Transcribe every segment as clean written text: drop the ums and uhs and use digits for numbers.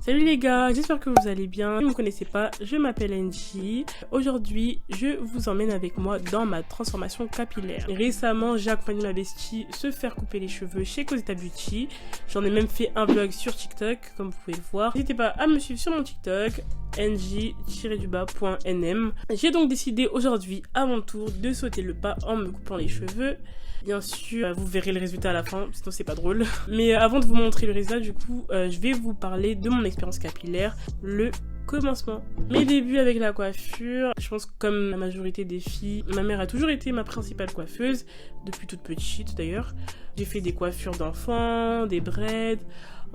Salut les gars, j'espère que vous allez bien. Si vous ne me connaissez pas, je m'appelle Angie. Aujourd'hui, je vous emmène avec moi dans ma transformation capillaire. Récemment, j'ai accompagné ma bestie se faire couper les cheveux chez Cosita Beauty. J'en ai même fait un vlog sur TikTok, comme vous pouvez le voir. N'hésitez pas à me suivre sur mon TikTok, ng-du-bas.nm. J'ai donc décidé aujourd'hui, à mon tour, de sauter le pas en me coupant les cheveux. Bien sûr, vous verrez le résultat à la fin, sinon c'est pas drôle. Mais avant de vous montrer le résultat, du coup, je vais vous parler de mon expérience capillaire, le commencement. Mes débuts avec la coiffure, je pense que comme la majorité des filles, ma mère a toujours été ma principale coiffeuse, depuis toute petite d'ailleurs. J'ai fait des coiffures d'enfants, des braids.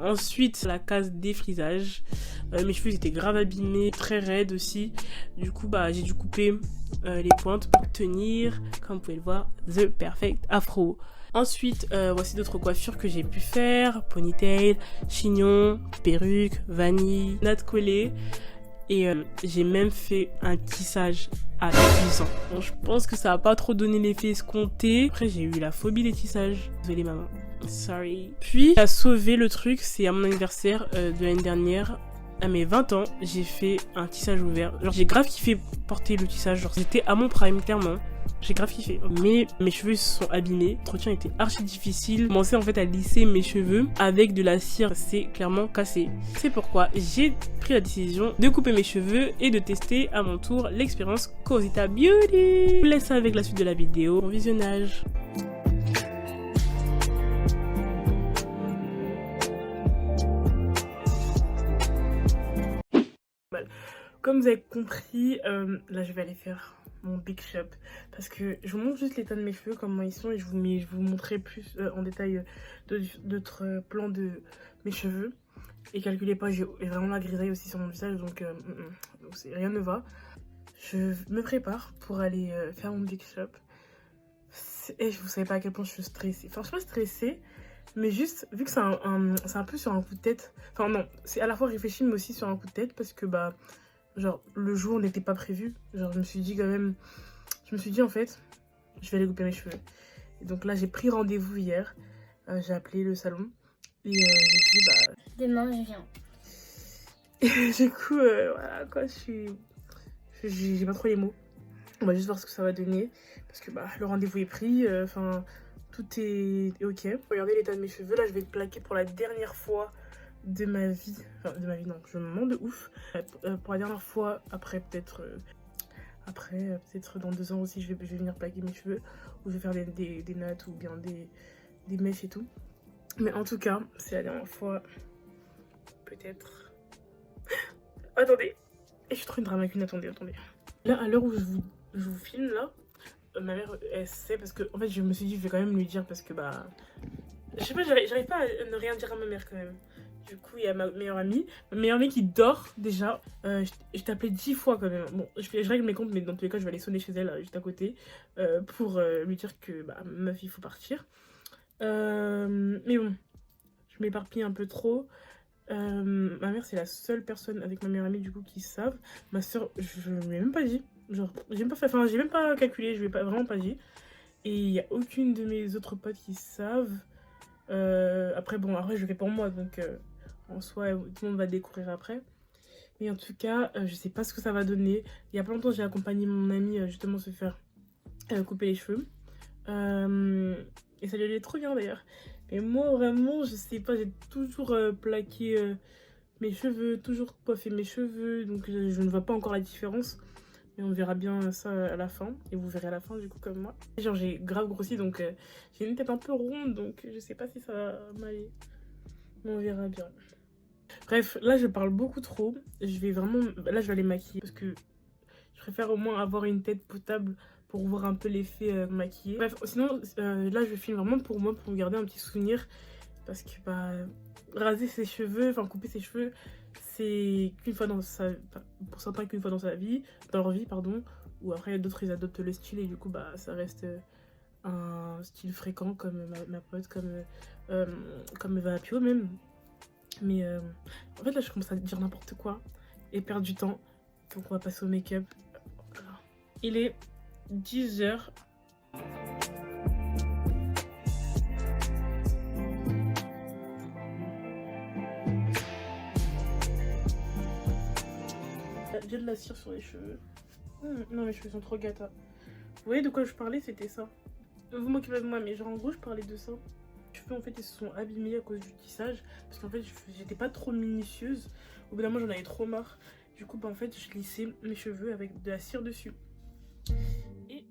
Ensuite, la case défrisage. Mes cheveux étaient grave abîmés, très raides aussi. Du coup, j'ai dû couper les pointes pour tenir, comme vous pouvez le voir, the perfect afro. Ensuite, voici d'autres coiffures que j'ai pu faire. Ponytail, chignon, perruque, vanille, natte collée. Et j'ai même fait un tissage à 10 ans. Bon, je pense que ça n'a pas trop donné l'effet escompté. Après, j'ai eu la phobie des tissages. Désolée maman. Sorry. Puis, à sauver le truc, c'est à mon anniversaire de l'année dernière. À mes 20 ans, j'ai fait un tissage ouvert. Genre, j'ai grave kiffé porter le tissage. Genre, j'étais à mon prime, clairement. J'ai grave kiffé. Mais mes cheveux se sont abîmés. L'entretien était archi difficile. J'ai commencé en fait à lisser mes cheveux avec de la cire. C'est clairement cassé. C'est pourquoi j'ai pris la décision de couper mes cheveux et de tester à mon tour l'expérience Cosita Beauty. Je vous laisse avec la suite de la vidéo. Bon visionnage. Comme vous avez compris, là je vais aller faire mon big shop parce que je vous montre juste l'état de mes cheveux, comment ils sont, et je vous montrerai plus en détail d'autres plans de mes cheveux. Et calculez pas, j'ai vraiment la grisaille aussi sur mon visage, donc rien ne va. Je me prépare pour aller faire mon big shop. Et vous savez pas à quel point je suis stressée. Enfin, je suis pas stressée, mais juste, vu que c'est un peu sur un coup de tête. Enfin non, c'est à la fois réfléchi mais aussi sur un coup de tête parce que genre, le jour n'était pas prévu. Genre, je me suis dit quand même... Je me suis dit, en fait, je vais aller couper mes cheveux. Et donc là, j'ai pris rendez-vous hier. J'ai appelé le salon. Et j'ai dit, demain, je viens. Et du coup, voilà, quoi, j'ai pas trop les mots. On va juste voir ce que ça va donner. Parce que, le rendez-vous est pris. Enfin, tout est ok. Regardez l'état de mes cheveux. Là, je vais le plaquer pour la dernière fois de ma vie, enfin de ma vie non, je me mens de ouf. Pour la dernière fois, après peut-être dans 2 ans aussi, je vais venir plaquer mes cheveux, ou je vais faire des nattes ou bien des mèches et tout. Mais en tout cas, c'est la dernière fois, peut-être. Attendez, et je suis trop une drama queen, attendez. Là, à l'heure où je vous filme là, ma mère, elle sait, parce que en fait je me suis dit je vais quand même lui dire parce que je sais pas, j'arrive pas à ne rien dire à ma mère quand même. Du coup, il y a ma meilleure amie qui dort déjà. Je t'ai appelé 10 fois quand même. Bon, je règle mes comptes, mais dans tous les cas, je vais aller sonner chez elle, juste à côté, pour lui dire que meuf, il faut partir. Mais bon, je m'éparpille un peu trop. Ma mère, c'est la seule personne avec ma meilleure amie du coup qui savent. Ma soeur, je ne lui ai même pas dit. Genre, j'ai même pas calculé, je lui ai vraiment pas dit. Et il n'y a aucune de mes autres potes qui savent. Après, je le fais pour moi, donc en soi, tout le monde va découvrir après. Mais en tout cas, je sais pas ce que ça va donner. Il y a pas longtemps, j'ai accompagné mon amie justement se faire couper les cheveux. Et ça lui allait trop bien d'ailleurs. Mais moi, vraiment, je sais pas, j'ai toujours plaqué mes cheveux, toujours coiffé mes cheveux. Donc je ne vois pas encore la différence. Mais on verra bien ça à la fin. Et vous verrez à la fin, du coup, comme moi. Genre, j'ai grave grossi, donc j'ai une tête un peu ronde. Donc, je sais pas si ça va m'aller. Mais on verra bien. Bref, là, je parle beaucoup trop. Je vais aller maquiller. Parce que je préfère au moins avoir une tête potable pour voir un peu l'effet maquillé. Bref, sinon, là, je filme vraiment pour moi, pour garder un petit souvenir. Parce que, raser ses cheveux, enfin, couper ses cheveux... c'est qu'une fois dans sa... pour certains qu'une fois dans leur vie, pardon. Ou après d'autres ils adoptent le style et du coup ça reste un style fréquent comme ma pote, comme Eva Pio même. Mais en fait là je commence à dire n'importe quoi et perdre du temps. Donc on va passer au make-up. Il est 10h. j'ai de la cire sur les cheveux. Non, mes cheveux sont trop gâtas. Vous voyez de quoi je parlais, c'était ça. Vous moquez pas de moi, mais genre en gros, je parlais de ça. Les cheveux en fait, ils se sont abîmés à cause du tissage. Parce qu'en fait, j'étais pas trop minutieuse. Au bout d'un moment, j'en avais trop marre. Du coup, bah, en fait, je lissais mes cheveux avec de la cire dessus. Et...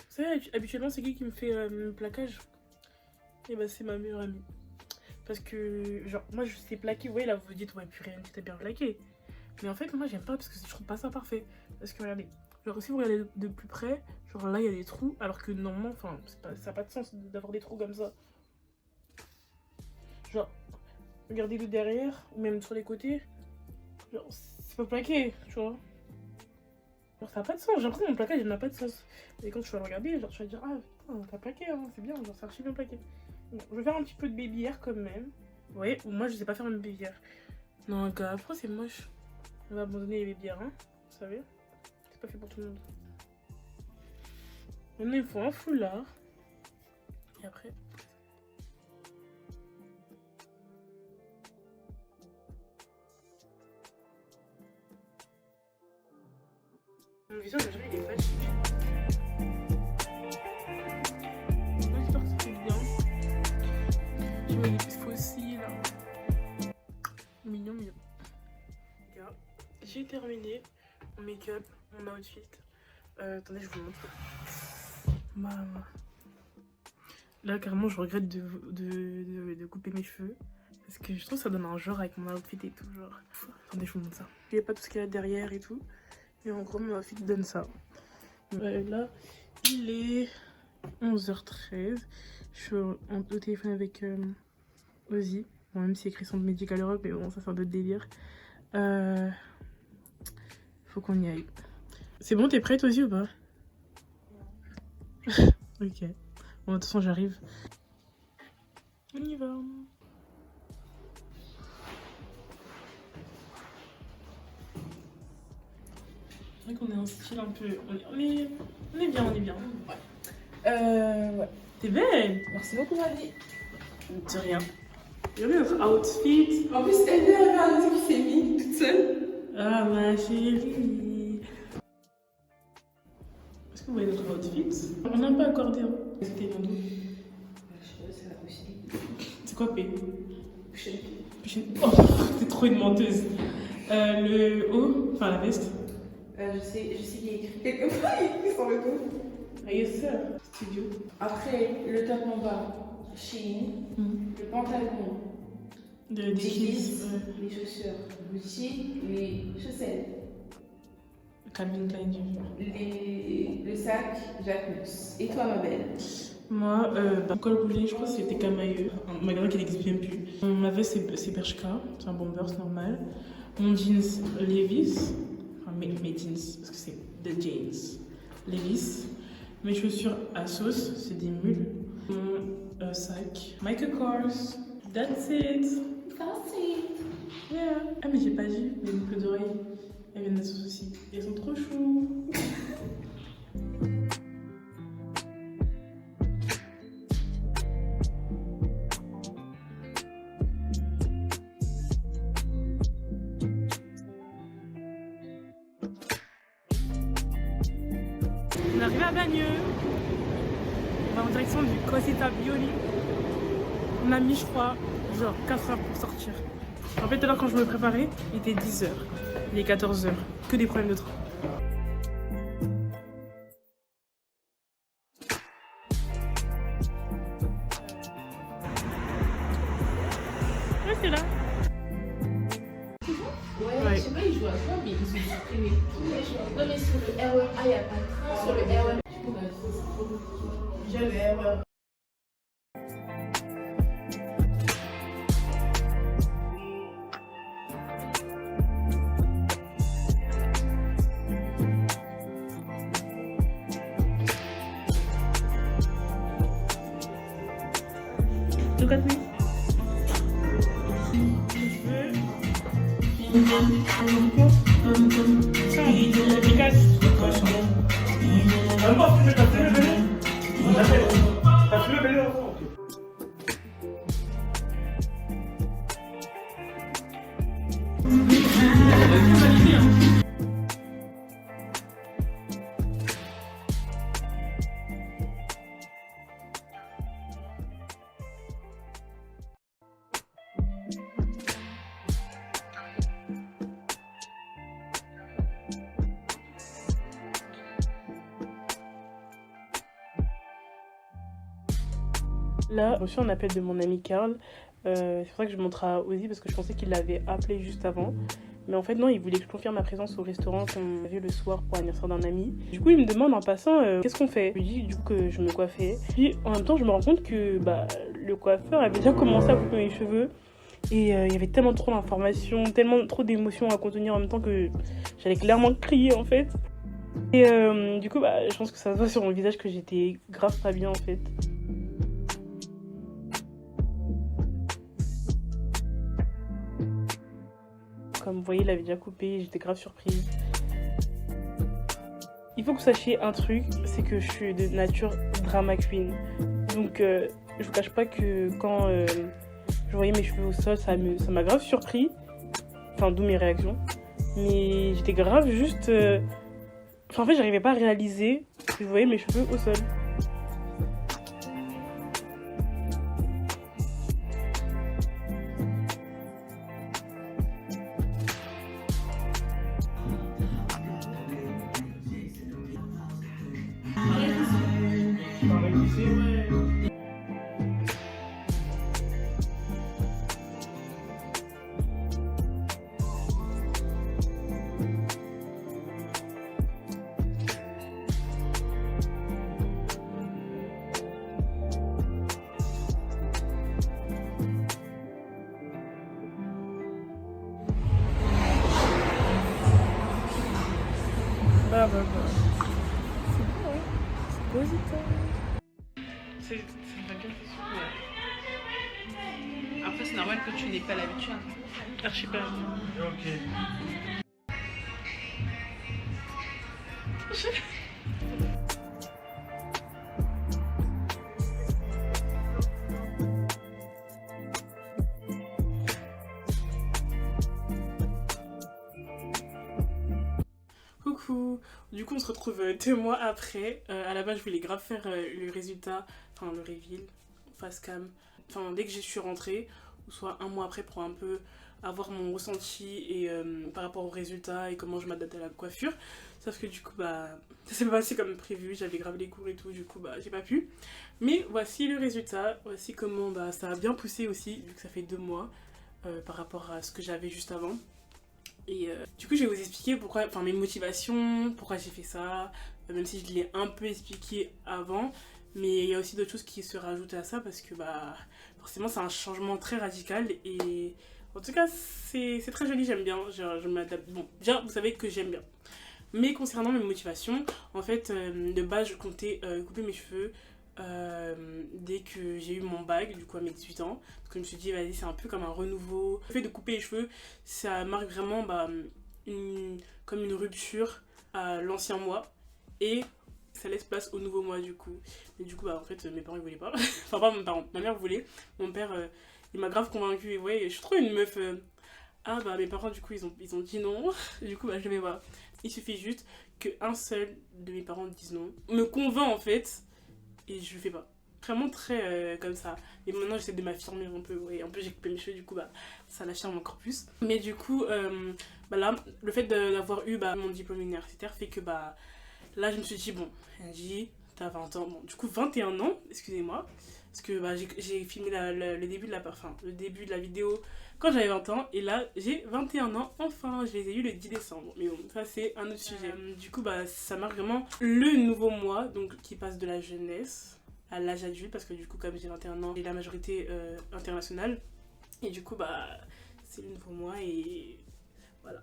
Vous savez, habituellement, c'est qui me fait le plaquage? Et bah, c'est ma meilleure amie. Parce que, genre, moi, je sais plaquer. Vous voyez, là, vous vous dites, ouais, purée, tu t'es bien plaqué. Mais en fait, moi, j'aime pas parce que je trouve pas ça parfait. Parce que, regardez, genre, si vous regardez de plus près, genre, là, il y a des trous. Alors que, normalement, enfin, ça n'a pas de sens d'avoir des trous comme ça. Genre, regardez le derrière, ou même sur les côtés. Genre, c'est pas plaqué, tu vois. Genre, ça n'a pas de sens. J'ai l'impression que mon plaquage, il n'a pas de sens. Et quand tu vas le regarder, genre, tu vas dire, ah, putain, t'as plaqué, hein, c'est bien, genre, c'est archi bien plaqué. Bon, je vais faire un petit peu de baby hair quand même. Vous voyez, ou moi, je sais pas faire une baby hair. Non, gars, après, c'est moche. On va abandonner les baby hair, hein, vous savez. C'est pas fait pour tout le monde. Maintenant, il faut un foulard. Et après... Mon visage, déjà, il est fatigué. J'espère que c'était bien. Je vois les petits fossiles. Mignon, mignon. Regarde, j'ai terminé mon make-up, mon outfit. Attendez, je vous montre. Maman. Là, carrément, je regrette de couper mes cheveux. Parce que je trouve que ça donne un genre avec mon outfit et tout. Genre. Attendez, je vous montre ça. Il n'y a pas tout ce qu'il y a derrière et tout. Et en gros, mon outfit donne ça. Là, il est 11h13. Je suis au téléphone avec Ozzy. Bon, même si écrit Centre Médical Europe, mais bon, ça c'est un autre délire. Faut qu'on y aille. C'est bon, t'es prête Ozzy ou pas? Ok. Bon, de toute façon, j'arrive. On y va. C'est vrai qu'on est en style un peu... On est bien, on est bien. Ouais. Ouais. T'es belle. Merci beaucoup, Marie. De rien. Regardez notre outfit. En plus, elle vient avoir un qui s'est mis toute seule. Ah, ma chérie. Est-ce que vous voyez notre outfit? On n'a pas accordé, hein. C'était mon dos. Je sais pas, c'est la pochette. C'est quoi, P? Pochette. Oh, t'es trop une menteuse. Le haut, enfin la veste. Je sais qu'il y a écrit quelque part, il y a écrit sur le dos. Ah, yes, sir. Studio. Après, le top en bas, Shein. Le pantalon, Des Dickies. ouais. Les chaussures, Gucci. Les chaussettes, Calvin Klein, j'ai vu. le sac, Jacquemus. Et toi, ma belle? Moi, mon col roulé, je crois que c'était Camailleux, un magasin qui n'existe même plus. Ma veste, c'est Bershka, c'est un bomber, c'est normal. Mon jeans, Levi's. Enfin, mes jeans, parce que c'est des jeans. Levi's. Mes chaussures Asos, c'est des mules. Mon sac, Michael Kors. That's it. That's it. Yeah. Ah, mais j'ai pas vu les boucles d'oreilles. Elles viennent d'Asos aussi. Elles sont trop chou. On est arrivé à Bagneux. On va en direction du Cosetta Bioli. On a mis, je crois, genre 4 heures pour sortir. En fait, tout à l'heure, quand je me préparais, il était 10h. Il est 14h. Que des problèmes de train. Ouais, c'est là. Ouais, je sais pas, ils jouent à quoi, mais ils sont supprimés tous les jours. Non, mais sur le RER A, il n'y a pas de train. Sur le RER, j'ai le RER. Look at me. Je veux Efficace. Ah bon, t'as fait le belé? T'as fait le belé avant? Là, j'ai reçu un appel de mon ami Karl. C'est pour ça que je montre à Ozzy parce que je pensais qu'il l'avait appelé juste avant. Mais en fait, non, il voulait que je confirme ma présence au restaurant qu'on avait le soir pour l'anniversaire d'un ami. Du coup, il me demande en passant qu'est-ce qu'on fait. Je lui dis du coup que je me coiffais. Puis en même temps, je me rends compte que le coiffeur avait déjà commencé à couper mes cheveux. Et il y avait tellement trop d'informations, tellement trop d'émotions à contenir en même temps que j'allais clairement crier en fait. Et du coup, je pense que ça se voit sur mon visage que j'étais grave pas bien en fait. Comme vous voyez, il avait déjà coupé, j'étais grave surprise. Il faut que vous sachiez un truc, c'est que je suis de nature drama queen. Donc je vous cache pas que quand je voyais mes cheveux au sol, ça m'a grave surpris. Enfin, d'où mes réactions. Mais j'étais grave juste... Enfin, en fait, j'arrivais pas à réaliser que je voyais mes cheveux au sol. C'est bon, hein. C'est positif. C'est pas bien, c'est sûr. Après, c'est normal que tu n'aies pas l'habitude. Archi pas. Ok. Coucou. Du coup, on se retrouve 2 mois après. À la base, je voulais grave faire le résultat, enfin le reveal, face cam. Enfin, dès que je suis rentrée, ou soit 1 mois après pour un peu avoir mon ressenti et par rapport au résultat et comment je m'adapte à la coiffure. Sauf que du coup, ça s'est pas passé comme prévu. J'avais grave les cours et tout, du coup, j'ai pas pu. Mais voici le résultat. Voici comment ça a bien poussé aussi, vu que ça fait 2 mois par rapport à ce que j'avais juste avant. Et du coup, je vais vous expliquer pourquoi, enfin mes motivations, pourquoi j'ai fait ça, même si je l'ai un peu expliqué avant, mais il y a aussi d'autres choses qui se rajoutent à ça parce que forcément c'est un changement très radical et en tout cas c'est très joli, j'aime bien, je m'adapte. Bon, déjà vous savez que j'aime bien. Mais concernant mes motivations, en fait de base je comptais couper mes cheveux dès que j'ai eu mon bac, du coup à mes 18 ans, parce que je me suis dit vas-y c'est un peu comme un renouveau. Le fait de couper les cheveux, ça marque vraiment comme une rupture à l'ancien moi et ça laisse place au nouveau moi du coup. Et du coup en fait mes parents ils voulaient pas, enfin pas mes parents, ma mère voulait, mon père il m'a grave convaincue et ouais je suis trop une meuf. Mes parents du coup ils ont dit non, du coup je vais voir. Il suffit juste qu'un seul de mes parents dise non, me convainc en fait. Et je le fais pas. Vraiment très comme ça. Et maintenant j'essaie de m'affirmer un peu. Ouais, un peu j'ai coupé mes cheveux, du coup ça l'affirme encore plus. Mais du coup, là, le fait d'avoir eu mon diplôme universitaire fait que là je me suis dit, bon, Angie, t'as 20 ans. Bon, du coup 21 ans, excusez-moi. Parce que j'ai filmé le début de la vidéo quand j'avais 20 ans. Et là j'ai 21 ans, enfin, je les ai eu le 10 décembre. Mais bon, ça c'est un autre sujet. Du coup, ça marque vraiment le nouveau moi, donc qui passe de la jeunesse à l'âge adulte. Parce que du coup, comme j'ai 21 ans, j'ai la majorité internationale. Et du coup, c'est le nouveau moi et voilà.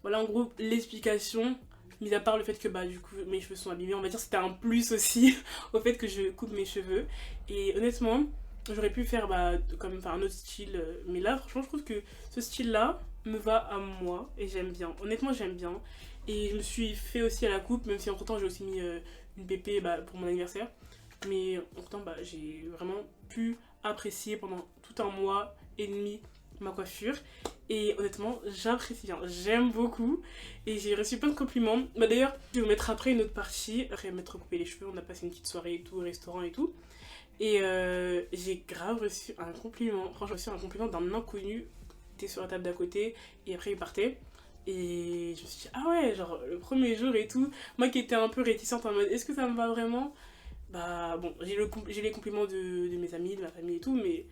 Voilà en gros l'explication. Mis à part le fait que du coup mes cheveux sont abîmés, on va dire que c'était un plus aussi au fait que je coupe mes cheveux. Et honnêtement, j'aurais pu faire un autre style, mais là franchement je trouve que ce style là me va à moi et j'aime bien. Honnêtement, j'aime bien. Et je me suis fait aussi à la coupe, même si entre temps j'ai aussi mis une pépé pour mon anniversaire. Mais entre temps, j'ai vraiment pu apprécier pendant tout un mois et demi ma coiffure. Et honnêtement, j'apprécie bien, j'aime beaucoup. Et j'ai reçu plein de compliments. D'ailleurs, je vais vous mettre après une autre partie, après m'être coupé les cheveux. On a passé une petite soirée et tout, au restaurant et tout. Et j'ai grave reçu un compliment. Franchement, j'ai reçu un compliment d'un inconnu qui était sur la table d'à côté. Et après, il partait. Et je me suis dit, ah ouais, genre le premier jour et tout. Moi qui étais un peu réticente en mode, est-ce que ça me va vraiment? Bah bon, j'ai les compliments de mes amis, de ma famille et tout, mais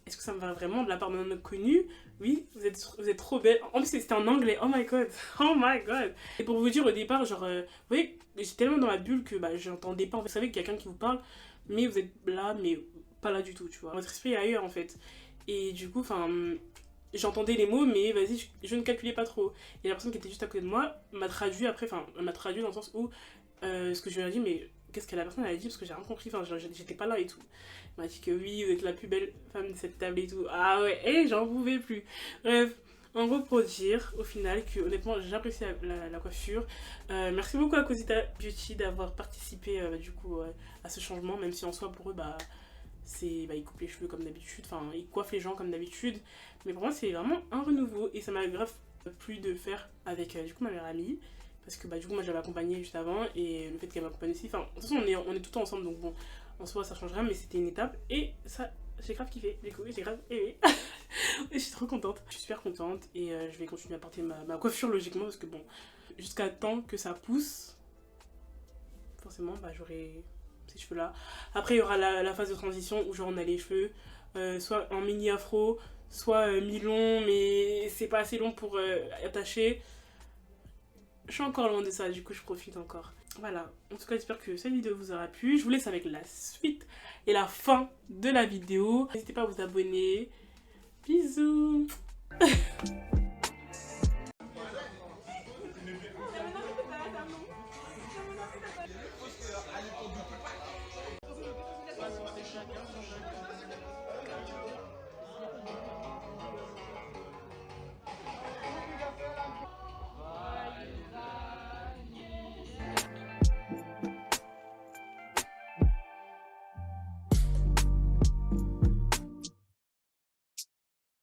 est-ce que ça me va vraiment de la part d'un inconnu? Oui, vous êtes trop belle. En plus, c'était en anglais. Oh my god. Oh my god. Et pour vous dire, au départ, genre, vous voyez, j'étais tellement dans ma bulle que j'entendais pas. Vous savez qu'il y a quelqu'un qui vous parle, mais vous êtes là, mais pas là du tout, tu vois. Votre esprit est ailleurs, en fait. Et du coup, j'entendais les mots, mais vas-y, je ne calculais pas trop. Et la personne qui était juste à côté de moi m'a traduit après, elle m'a traduit dans le sens où ce que je lui ai dit, mais qu'est-ce que la personne elle a dit parce que j'ai rien compris, j'étais pas là et tout. Elle m'a dit que oui, vous êtes la plus belle femme de cette table et tout. Ah ouais, et j'en pouvais plus. Bref, en gros pour dire au final que honnêtement j'apprécie la coiffure. Merci beaucoup à Cosita Beauty d'avoir participé du coup à ce changement, même si en soi pour eux ils coupent les cheveux comme d'habitude, ils coiffent les gens comme d'habitude. Mais pour moi c'est vraiment un renouveau et ça m'a grave plu de faire avec du coup ma meilleure amie. Parce que du coup moi j'avais accompagné juste avant et le fait qu'elle m'accompagne aussi, de toute façon on est tout le temps ensemble donc bon en soi ça change rien mais c'était une étape et ça j'ai grave kiffé, j'ai grave aimé. Et je suis trop contente, je suis super contente et je vais continuer à porter ma coiffure logiquement parce que bon jusqu'à temps que ça pousse forcément j'aurai ces cheveux là. Après il y aura la phase de transition où genre on a les cheveux soit en mini afro soit mi-long mais c'est pas assez long pour attacher. Je suis encore loin de ça, du coup je profite encore. Voilà, en tout cas j'espère que cette vidéo vous aura plu. Je vous laisse avec la suite et la fin de la vidéo. N'hésitez pas à vous abonner. Bisous.